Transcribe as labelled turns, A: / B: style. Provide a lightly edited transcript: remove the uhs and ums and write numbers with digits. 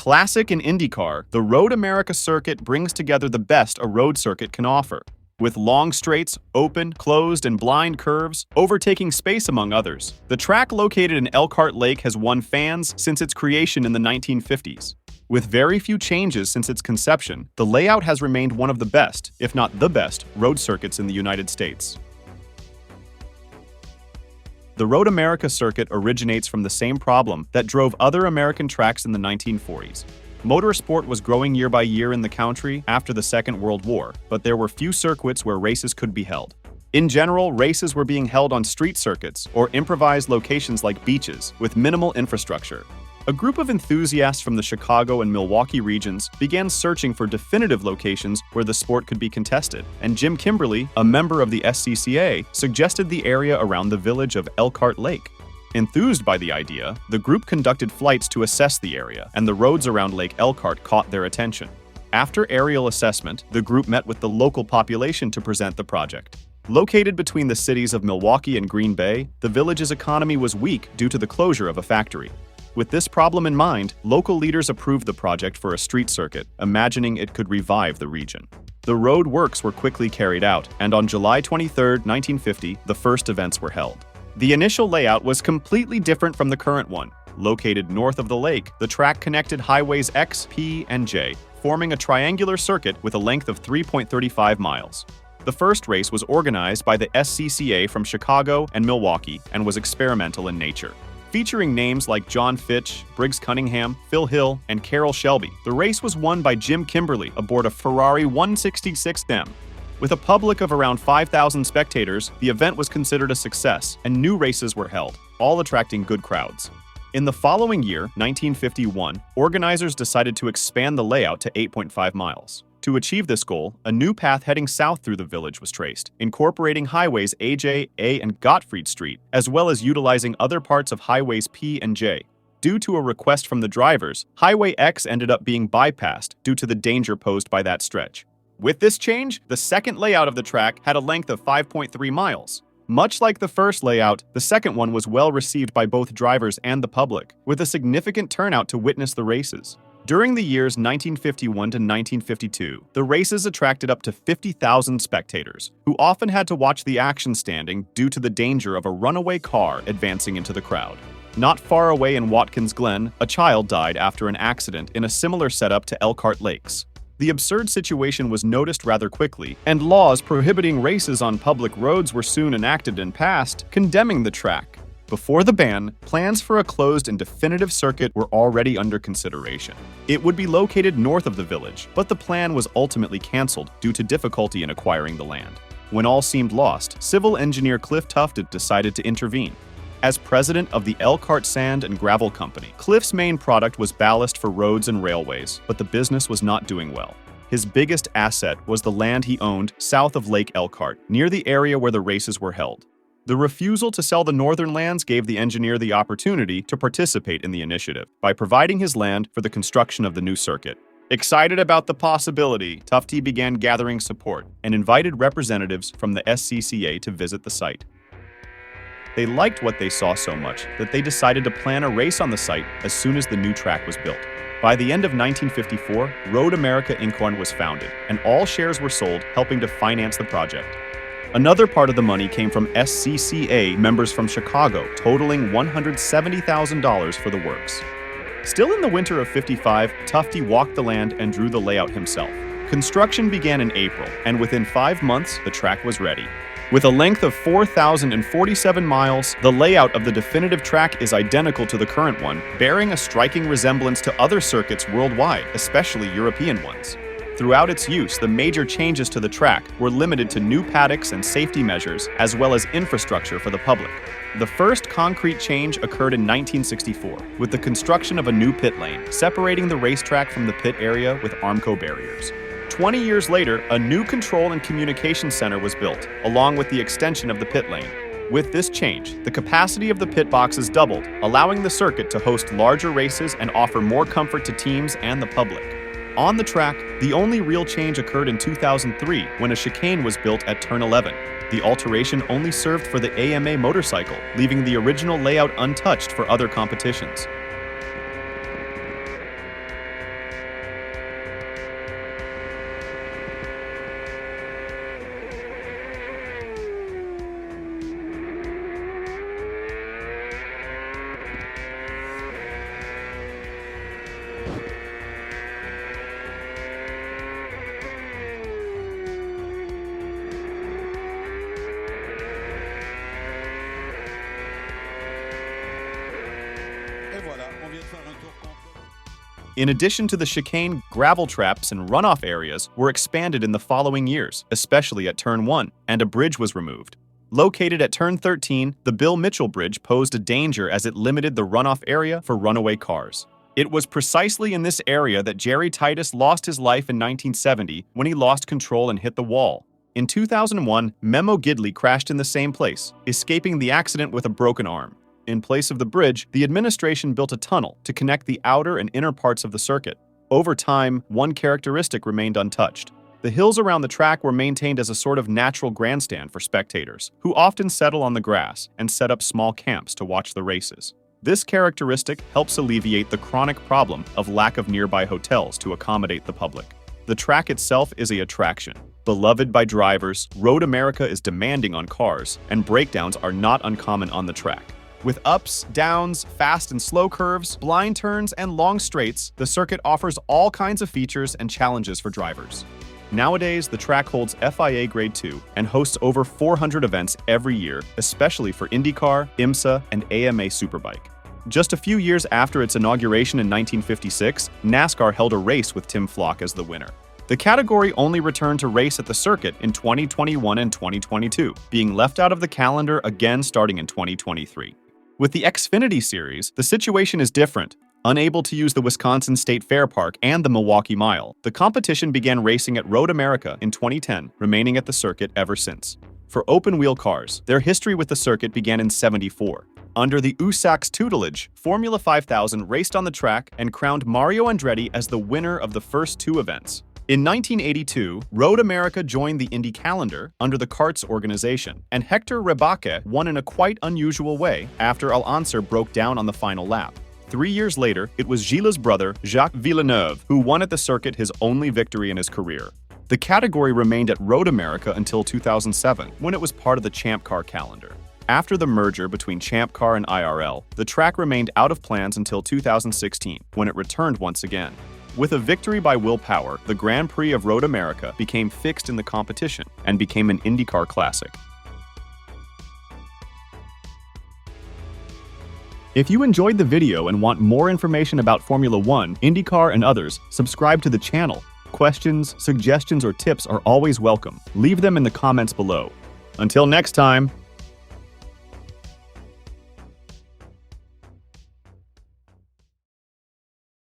A: Classic in Indycar, the Road America circuit brings together the best a road circuit can offer. With long straights, open, closed, and blind curves, overtaking space among others. The track located in Elkhart Lake has won fans since its creation in the 1950s. With very few changes since its conception, the layout has remained one of the best, if not the best, road circuits in the United States. The Road America circuit originates from the same problem that drove other American tracks in the 1940s. Motorsport was growing year by year in the country after the Second World War, but there were few circuits where races could be held. In general, races were being held on street circuits or improvised locations like beaches with minimal infrastructure. A group of enthusiasts from the Chicago and Milwaukee regions began searching for definitive locations where the sport could be contested, and Jim Kimberly, a member of the SCCA, suggested the area around the village of Elkhart Lake. Enthused by the idea, the group conducted flights to assess the area, and the roads around Lake Elkhart caught their attention. After aerial assessment, the group met with the local population to present the project. Located between the cities of Milwaukee and Green Bay, the village's economy was weak due to the closure of a factory. With this problem in mind, local leaders approved the project for a street circuit, imagining it could revive the region. The road works were quickly carried out, and on July 23, 1950, the first events were held. The initial layout was completely different from the current one. Located north of the lake, the track connected highways X, P, and J, forming a triangular circuit with a length of 3.35 miles. The first race was organized by the SCCA from Chicago and Milwaukee and was experimental in nature. Featuring names like John Fitch, Briggs Cunningham, Phil Hill, and Carol Shelby, the race was won by Jim Kimberly aboard a Ferrari 166M. With a public of around 5,000 spectators, the event was considered a success, and new races were held, all attracting good crowds. In the following year, 1951, organizers decided to expand the layout to 8.5 miles. To achieve this goal, a new path heading south through the village was traced, incorporating highways AJ, A, and Gottfried Street, as well as utilizing other parts of highways P and J. Due to a request from the drivers, Highway X ended up being bypassed due to the danger posed by that stretch. With this change, the second layout of the track had a length of 5.3 miles. Much like the first layout, the second one was well received by both drivers and the public, with a significant turnout to witness the races. During the years 1951 to 1952, the races attracted up to 50,000 spectators, who often had to watch the action standing due to the danger of a runaway car advancing into the crowd. Not far away in Watkins Glen, a child died after an accident in a similar setup to Elkhart Lakes. The absurd situation was noticed rather quickly, and laws prohibiting races on public roads were soon enacted and passed, condemning the track. Before the ban, plans for a closed and definitive circuit were already under consideration. It would be located north of the village, but the plan was ultimately canceled due to difficulty in acquiring the land. When all seemed lost, civil engineer Cliff Tufted decided to intervene. As president of the Elkhart Sand and Gravel Company, Cliff's main product was ballast for roads and railways, but the business was not doing well. His biggest asset was the land he owned south of Lake Elkhart, near the area where the races were held. The refusal to sell the northern lands gave the engineer the opportunity to participate in the initiative by providing his land for the construction of the new circuit. Excited about the possibility, Tufte began gathering support and invited representatives from the SCCA to visit the site. They liked what they saw so much that they decided to plan a race on the site as soon as the new track was built. By the end of 1954, Road America Inc. was founded, and all shares were sold, helping to finance the project. Another part of the money came from SCCA members from Chicago, totaling $170,000 for the works. Still in the winter of '55, Tufte walked the land and drew the layout himself. Construction began in April, and within 5 months, the track was ready. With a length of 4,047 miles, the layout of the definitive track is identical to the current one, bearing a striking resemblance to other circuits worldwide, especially European ones. Throughout its use, the major changes to the track were limited to new paddocks and safety measures, as well as infrastructure for the public. The first concrete change occurred in 1964, with the construction of a new pit lane, separating the racetrack from the pit area with Armco barriers. 20 years later, a new control and communication center was built, along with the extension of the pit lane. With this change, the capacity of the pit boxes doubled, allowing the circuit to host larger races and offer more comfort to teams and the public. On the track, the only real change occurred in 2003 when a chicane was built at turn 11. The alteration only served for the AMA motorcycle, leaving the original layout untouched for other competitions. In addition to the chicane, gravel traps and runoff areas were expanded in the following years, especially at Turn 1, and a bridge was removed. Located at Turn 13, the Bill Mitchell Bridge posed a danger as it limited the runoff area for runaway cars. It was precisely in this area that Jerry Titus lost his life in 1970 when he lost control and hit the wall. In 2001, Memo Gidley crashed in the same place, escaping the accident with a broken arm. In place of the bridge, the administration built a tunnel to connect the outer and inner parts of the circuit. Over time, one characteristic remained untouched. The hills around the track were maintained as a sort of natural grandstand for spectators, who often settle on the grass and set up small camps to watch the races. This characteristic helps alleviate the chronic problem of lack of nearby hotels to accommodate the public. The track itself is an attraction. Beloved by drivers, Road America is demanding on cars, and breakdowns are not uncommon on the track. With ups, downs, fast and slow curves, blind turns, and long straights, the circuit offers all kinds of features and challenges for drivers. Nowadays, the track holds FIA Grade 2 and hosts over 400 events every year, especially for Indycar, IMSA, and AMA Superbike. Just a few years after its inauguration in 1956, NASCAR held a race with Tim Flock as the winner. The category only returned to race at the circuit in 2021 and 2022, being left out of the calendar again starting in 2023. With the Xfinity Series, the situation is different. Unable to use the Wisconsin State Fair Park and the Milwaukee Mile, the competition began racing at Road America in 2010, remaining at the circuit ever since. For open-wheel cars, their history with the circuit began in '74. Under the USAC's tutelage, Formula 5000 raced on the track and crowned Mario Andretti as the winner of the first two events. In 1982, Road America joined the Indy calendar under the CARTS organization, and Hector Rebaque won in a quite unusual way after Al-Ansar broke down on the final lap. 3 years later, it was Gilles' brother, Jacques Villeneuve, who won at the circuit his only victory in his career. The category remained at Road America until 2007, when it was part of the Champ Car calendar. After the merger between Champ Car and IRL, the track remained out of plans until 2016, when it returned once again. With a victory by Will Power, the Grand Prix of Road America became fixed in the competition and became an IndyCar classic. If you enjoyed the video and want more information about Formula 1, IndyCar, and others, subscribe to the channel. Questions, suggestions, or tips are always welcome. Leave them in the comments below. Until next time.